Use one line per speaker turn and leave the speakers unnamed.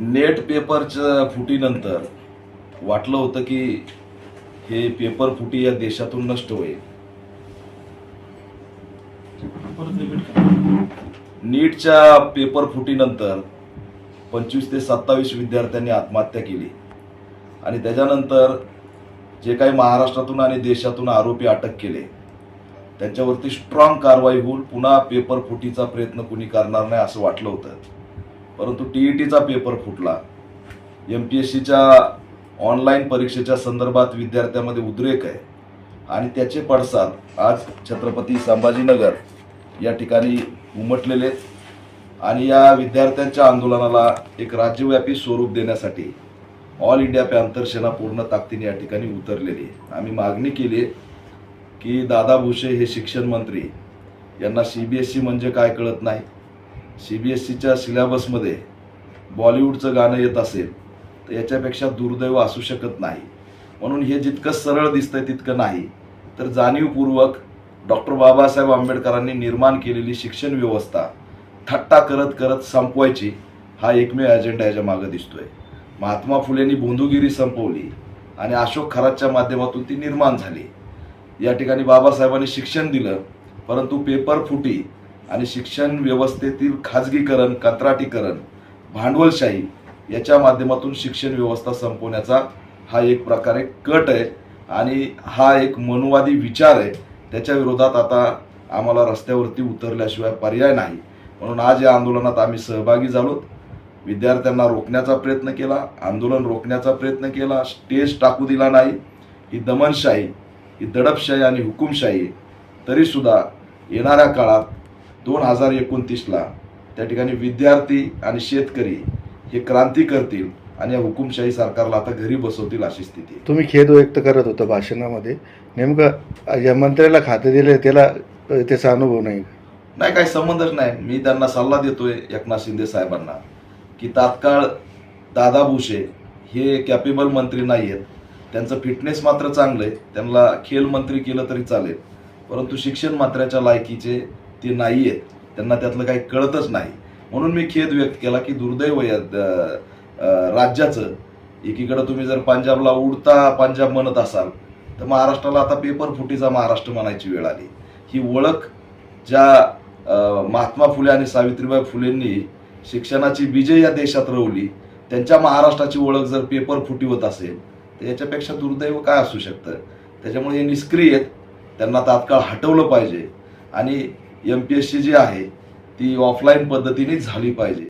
Net पेपरच्या फुटीनंतर वाटलं होतं की हे पेपर फुटी या देशातून नष्ट होईल. नीटच्या पेपर फुटीनंतर 25 ते 27 विद्यार्थ्यांनी आत्महत्या केली आणि त्याच्यानंतर जे काही महाराष्ट्रातून आणि देशातून आरोपी अटक केले त्यांच्यावरती स्ट्रॉंग कारवाई होऊन पुन्हा पेपर फुटीचा प्रयत्न कुणी करणार नाही असं वाटलं होतं. परंतु टीईटीचा पेपर फुटला. MPSCच्या ऑनलाईन परीक्षेच्या संदर्भात विद्यार्थ्यांमध्ये उद्रेक आहे आणि त्याचे पडसाद आज छत्रपती संभाजीनगर या ठिकाणी उमटलेले आणि या विद्यार्थ्यांच्या आंदोलनाला एक राज्यव्यापी स्वरूप देण्यासाठी ऑल इंडिया पॅन्थर सेना पूर्ण ताकदीने या ठिकाणी उतरलेली आहे. आम्ही मागणी केली आहे की दादा भुसे हे शिक्षण मंत्री यांना CBSE म्हणजे काय कळत नाही. CBSEच्या सिलेबसमध्ये बॉलिवूडचं गाणं येत असेल तर याच्यापेक्षा दुर्दैव असू शकत नाही. म्हणून हे जितकं सरळ दिसतंय तितकं नाही, तर जाणीवपूर्वक डॉक्टर बाबासाहेब आंबेडकरांनी निर्माण केलेली शिक्षण व्यवस्था थट्टा करत करत संपवायची हा एकमेव अजेंडा याच्या मागे दिसतोय. महात्मा फुलेंनी बोंधुगिरी संपवली आणि अशोक खरातच्या माध्यमातून ती निर्माण झाली. या ठिकाणी बाबासाहेबांनी शिक्षण दिलं, परंतु पेपर फुटी आणि शिक्षण व्यवस्थेतील खाजगीकरण, कंत्राटीकरण, भांडवलशाही याच्या माध्यमातून शिक्षण व्यवस्था संपवण्याचा हा एक प्रकारे कट आहे आणि हा एक मनुवादी विचार आहे. त्याच्या विरोधात आता आम्हाला रस्त्यावरती उतरल्याशिवाय पर्याय नाही. म्हणून आज या आंदोलनात आम्ही सहभागी झालो. विद्यार्थ्यांना रोखण्याचा प्रयत्न केला, आंदोलन रोखण्याचा प्रयत्न केला, स्टेज टाकू दिला नाही. ही दमनशाही, ही दडपशाही आणि हुकुमशाही तरीसुद्धा येणाऱ्या काळात 2029ला त्या ठिकाणी विद्यार्थी आणि शेतकरी हे क्रांती करतील आणि या हुकुमशाही सरकारला आता घरी बसवतील अशी स्थिती.
तुम्ही खेद व्यक्त करत होता भाषणामध्ये, नेमकं या मंत्र्याला खाते दिले त्याला त्याचा अनुभव नाही?
काही संबंधच नाही. मी त्यांना सल्ला देतोय एकनाथ शिंदे साहेबांना की तात्काळ दादा भुसे हे कॅपेबल मंत्री नाही आहेत. त्यांचं फिटनेस मात्र चांगलं आहे, त्यांना खेल मंत्री केलं तरी चालेल, परंतु शिक्षण मंत्र्याच्या लायकीचे ते नाही आहेत. त्यांना त्यातलं काही कळतच नाही. म्हणून मी खेद व्यक्त केला की दुर्दैव या राज्याचं. एकीकडं तुम्ही जर पंजाबला उडता पंजाब म्हणत असाल तर महाराष्ट्राला आता पेपर फुटीचा महाराष्ट्र म्हणायची वेळ आली. ही ओळख ज्या महात्मा फुले आणि सावित्रीबाई फुलेंनी शिक्षणाची विजय या देशात रोवली, त्यांच्या महाराष्ट्राची ओळख जर पेपर फुटी होत असेल तर याच्यापेक्षा दुर्दैव काय असू शकतं. त्याच्यामुळे हे निष्क्रिय आहेत, त्यांना तात्काळ हटवलं पाहिजे आणि MPSC जी आहे ती ऑफलाईन पद्धतीने झाली पाहिजे.